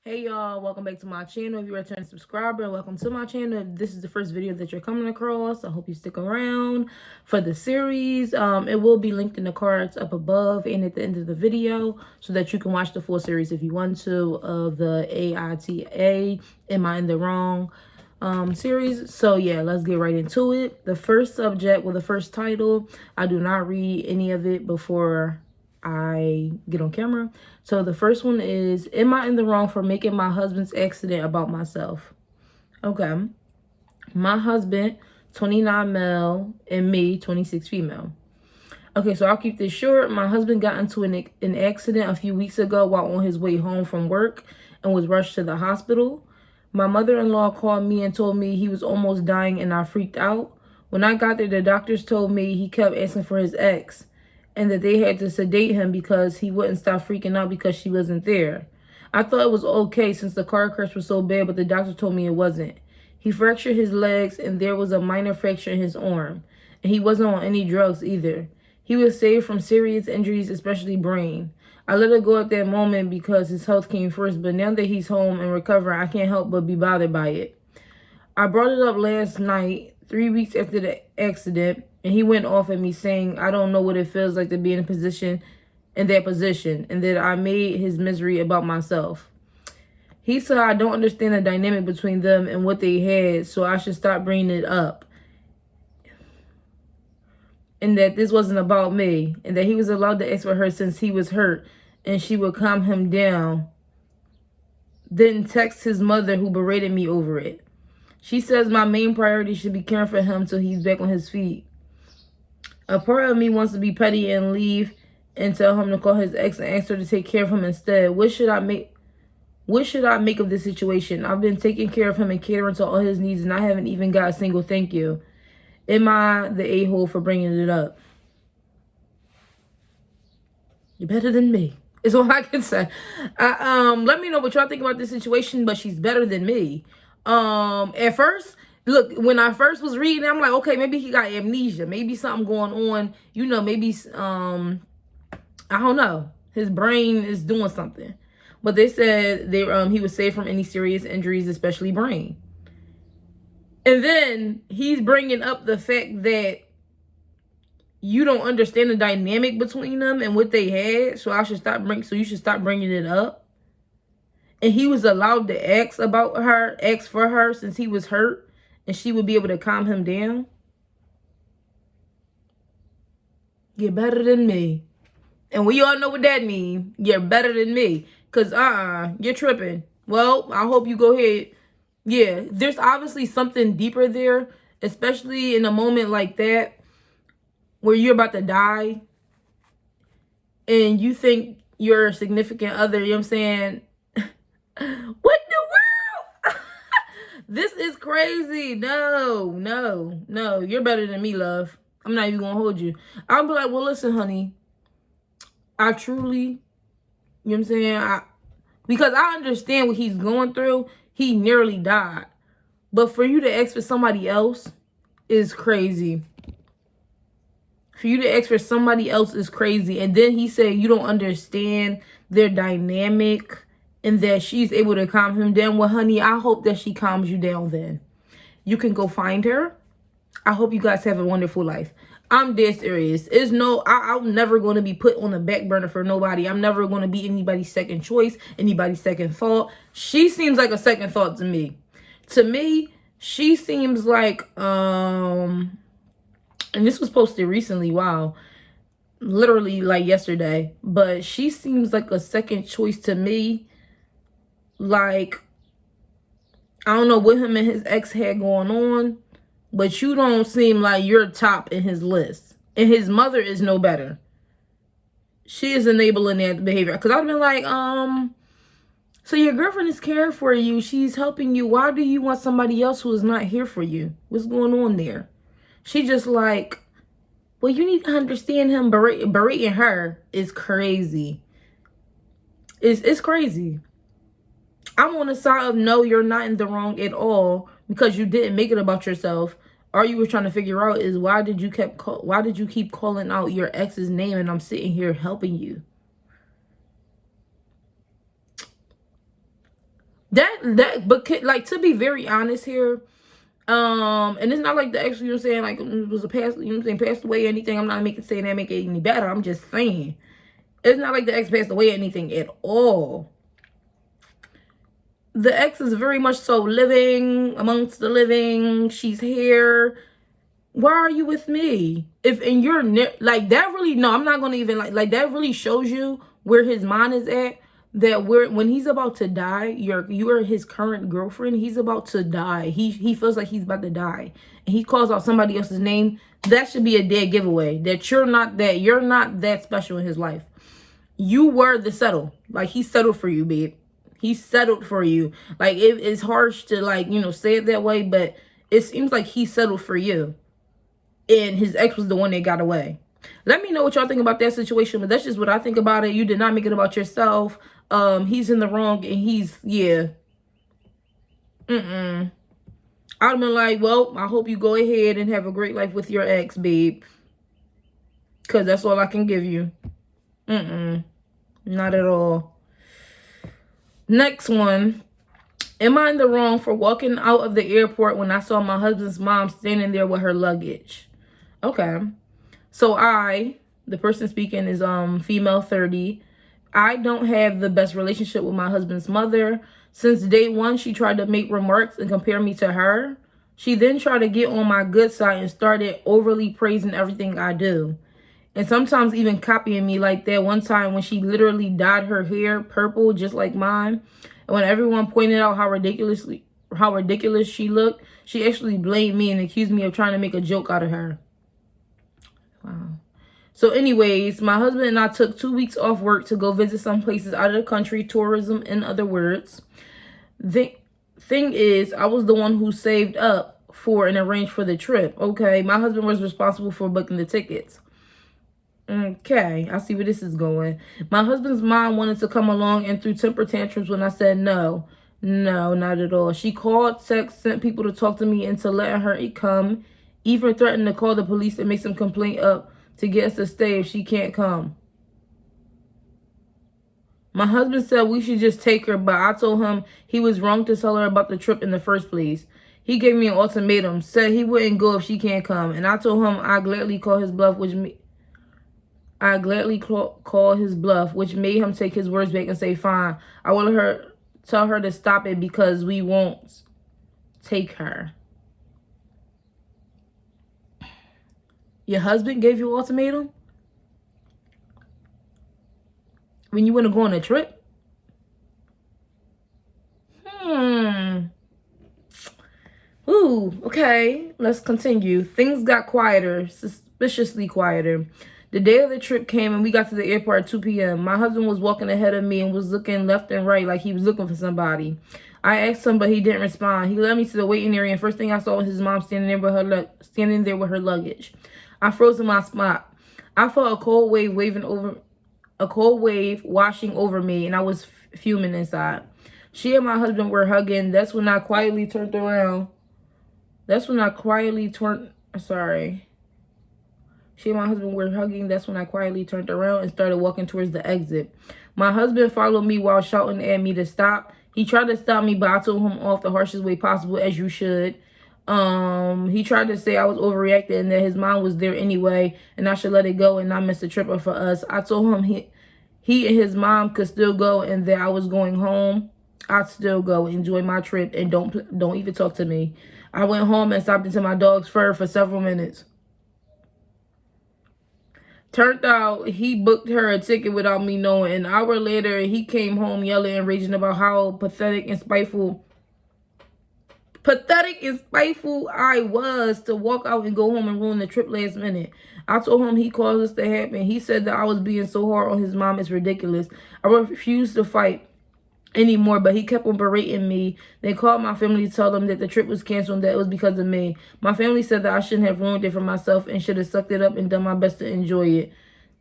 Hey y'all, welcome back to my channel. If you're a returning subscriber, welcome to my channel. If this is the first video that you're coming across, I hope you stick around for the series. It will be linked in the cards up above and at the end of the video so that you can watch the full series if you want to of the AITA, Am I in the Wrong series. So yeah, let's get right into it. The first subject, the first title, I do not read any of it before I get on camera. So the first one is, am I in the wrong for making my husband's accident about myself? Okay. My husband, 29 male, and me, 26 female. Okay, so I'll keep this short. My husband got into an accident a few weeks ago while on his way home from work and was rushed to the hospital. My mother-in-law called me and told me he was almost dying, and I freaked out. When I got there, the doctors told me he kept asking for his ex and that they had to sedate him because he wouldn't stop freaking out because she wasn't there. I thought it was okay since the car crash was so bad, but the doctor told me it wasn't. He fractured his legs and there was a minor fracture in his arm, and he wasn't on any drugs either. He was saved from serious injuries, especially brain. I let it go at that moment because his health came first, but now that he's home and recovering, I can't help but be bothered by it. I brought it up last night, 3 weeks after the accident, and he went off at me saying, I don't know what it feels like to be in that position, and that I made his misery about myself. He said I don't understand the dynamic between them and what they had, so I should stop bringing it up. And that this wasn't about me, and that he was allowed to ask for her since he was hurt, and she would calm him down. Then text his mother, who berated me over it. She says my main priority should be caring for him till he's back on his feet. A part of me wants to be petty and leave and tell him to call his ex and ask her to take care of him instead. What should I make of this situation? I've been taking care of him and catering to all his needs, and I haven't even got a single thank you. Am I the a-hole for bringing it up? You're better than me, is all I can say. Let me know what y'all think about this situation, but she's better than me. At first, look, when I first was reading, I'm like, okay, maybe he got amnesia. Maybe something going on. You know, maybe, I don't know. His brain is doing something. But they said he was saved from any serious injuries, especially brain. And then he's bringing up the fact that you don't understand the dynamic between them and what they had. So you should stop bringing it up. And he was allowed to ask for her since he was hurt, and she would be able to calm him down. You're better than me. And we all know what that means. You're better than me. Because, you're tripping. Well, I hope you go ahead. Yeah, there's obviously something deeper there, especially in a moment like that where you're about to die and you think your significant other, you know what I'm saying? What in the world? This is crazy. No. You're better than me, love. I'm not even going to hold you. I'll be like, well, listen, honey. I truly, you know what I'm saying? Because I understand what he's going through. He nearly died. But for you to ask for somebody else is crazy. For you to ask for somebody else is crazy. And then he said you don't understand their dynamic and that she's able to calm him down. Well, honey, I hope that she calms you down then. You can go find her. I hope you guys have a wonderful life. I'm dead serious. I'm never going to be put on the back burner for nobody. I'm never going to be anybody's second choice, anybody's second thought. She seems like a second thought to me. To me, she seems like, and this was posted recently, wow, literally like yesterday, but she seems like a second choice to me. Like, I don't know what him and his ex had going on, but you don't seem like you're top in his list. And his mother is no better. She is enabling that behavior. Because I've been like, so your girlfriend is caring for you. She's helping you. Why do you want somebody else who is not here for you? What's going on there? She just like, well, you need to understand him. Berating her is crazy. It's crazy. I'm on the side of no, you're not in the wrong at all because you didn't make it about yourself. All you were trying to figure out is why did you keep calling out your ex's name and I'm sitting here helping you? But like, to be very honest here, and it's not like the ex, you know what I'm saying, like, it was a past, you know what I'm saying, passed away or anything. I'm not saying that make it any better. I'm just saying it's not like the ex passed away or anything at all. The ex is very much so living amongst the living. She's here. Why are you with me? If and you're like that, really, no, I'm not gonna even like that really shows you where his mind is at. That when he's about to die, you are his current girlfriend. He's about to die. He feels like he's about to die, and he calls out somebody else's name. That should be a dead giveaway. That you're not that special in his life. You were the settle. Like, he settled for you, babe. He settled for you. Like, it's harsh to, like, you know, say it that way, but it seems like he settled for you. And his ex was the one that got away. Let me know what y'all think about that situation, but that's just what I think about it. You did not make it about yourself. He's in the wrong, and he's, yeah. I'd have been like, well, I hope you go ahead and have a great life with your ex, babe. Because that's all I can give you. Not at all. Next one. Am I in the wrong for walking out of the airport when I saw my husband's mom standing there with her luggage? Okay. So the person speaking is female 30. I don't have the best relationship with my husband's mother. Since day one, she tried to make remarks and compare me to her. She then tried to get on my good side and started overly praising everything I do. And sometimes even copying me, like that one time when she literally dyed her hair purple just like mine. And when everyone pointed out how ridiculous she looked, she actually blamed me and accused me of trying to make a joke out of her. Wow. So anyways, my husband and I took 2 weeks off work to go visit some places out of the country, tourism in other words. The thing is, I was the one who saved up for and arranged for the trip. Okay, my husband was responsible for booking the tickets. Okay, I see where this is going. My husband's mom wanted to come along and threw temper tantrums when I said no. No, not at all. She called, text, sent people to talk to me into letting her come. Even threatened to call the police and make some complaint up to get us to stay if she can't come. My husband said we should just take her, but I told him he was wrong to tell her about the trip in the first place. He gave me an ultimatum, said he wouldn't go if she can't come, and I told him I'd gladly call his bluff, which made him take his words back and say, fine. I will tell her to stop it because we won't take her. Your husband gave you an ultimatum? When you want to go on a trip? Ooh, okay. Let's continue. Things got quieter, suspiciously quieter. The day of the trip came and we got to the airport at 2 p.m. My husband was walking ahead of me and was looking left and right like he was looking for somebody. I asked him, but he didn't respond. He led me to the waiting area, and first thing I saw was his mom standing there with her luggage. I froze in my spot. I felt a cold wave washing over me, and I was fuming inside. She and my husband were hugging. That's when I quietly turned around. She and my husband were hugging. That's when I quietly turned around and started walking towards the exit. My husband followed me while shouting at me to stop. He tried to stop me, but I told him off the harshest way possible, as you should. He tried to say I was overreacting and that his mom was there anyway, and I should let it go and not miss the trip for us. I told him he and his mom could still go, and that I was going home. I'd still go, enjoy my trip, and don't even talk to me. I went home and stopped into my dog's fur for several minutes. Turned out he booked her a ticket without me knowing. An hour later, he came home yelling and raging about how pathetic and spiteful I was to walk out and go home and ruin the trip last minute. I told him he caused this to happen. He said that I was being so hard on his mom. It's ridiculous. I refused to fight anymore, but he kept on berating me. They called my family to tell them that the trip was canceled and that it was because of me. My family said that I shouldn't have ruined it for myself and should have sucked it up and done my best to enjoy it.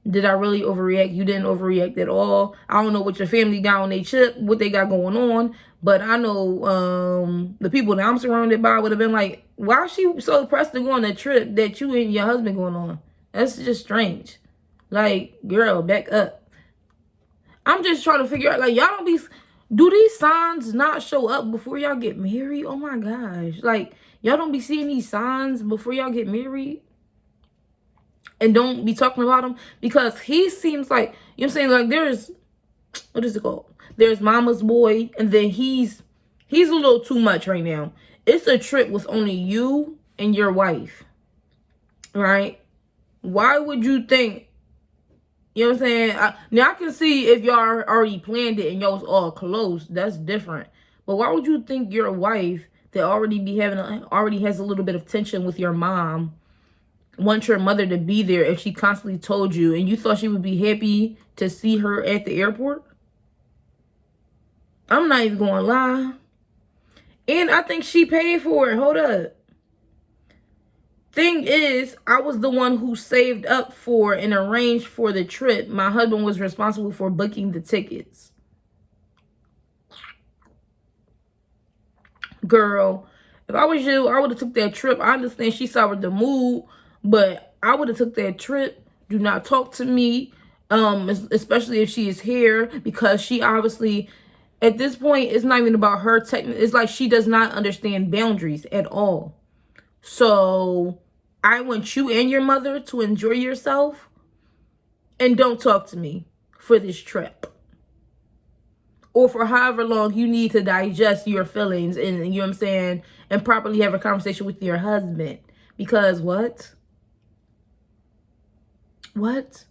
Did I really overreact? You didn't overreact at all. I don't know what your family got on their chip, what they got going on, but I know the people that I'm surrounded by would have been like, why is she so pressed to go on a trip that you and your husband going on? That's just strange. Like, girl, back up. I'm just trying to figure out, like, y'all Do these signs not show up before y'all get married? Oh my gosh. Like, y'all don't be seeing these signs before y'all get married? And don't be talking about them? Because he seems like, you know what I'm saying? Like, there's, what is it called? There's mama's boy, and then he's a little too much right now. It's a trip with only you and your wife. Right? Why would you think, you know what I'm saying? Now, I can see if y'all already planned it and y'all was all close. That's different. But why would you think your wife that already has a little bit of tension with your mom wants your mother to be there if she constantly told you and you thought she would be happy to see her at the airport? I'm not even going to lie. And I think she paid for it. Hold up. Thing is, I was the one who saved up for and arranged for the trip. My husband was responsible for booking the tickets. Girl, if I was you, I would have took that trip. I understand she soured the mood, but I would have took that trip. Do not talk to me, especially if she is here, because she obviously, at this point, it's not even about her. It's like she does not understand boundaries at all. So I want you and your mother to enjoy yourself, and don't talk to me for this trip. Or for however long you need to digest your feelings and, you know what I'm saying, and properly have a conversation with your husband. Because what? What?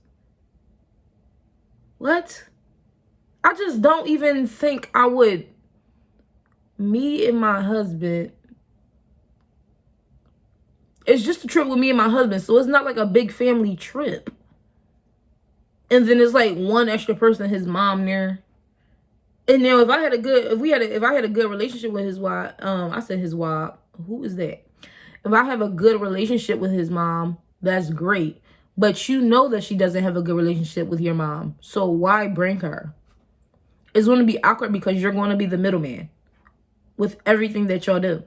What? I just don't even think I would, me and my husband, it's just a trip with me and my husband. So it's not like a big family trip. And then it's like one extra person, his mom there. And now if I had a good relationship with his wife, I said his wife, who is that? If I have a good relationship with his mom, that's great. But you know that she doesn't have a good relationship with your mom. So why bring her? It's going to be awkward because you're going to be the middleman with everything that y'all do.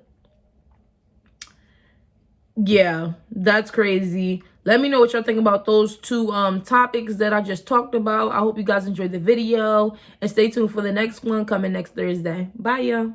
Yeah, that's crazy. Let me know what y'all think about those two topics that I just talked about. I hope you guys enjoyed the video. And stay tuned for the next one coming next Thursday. Bye, y'all.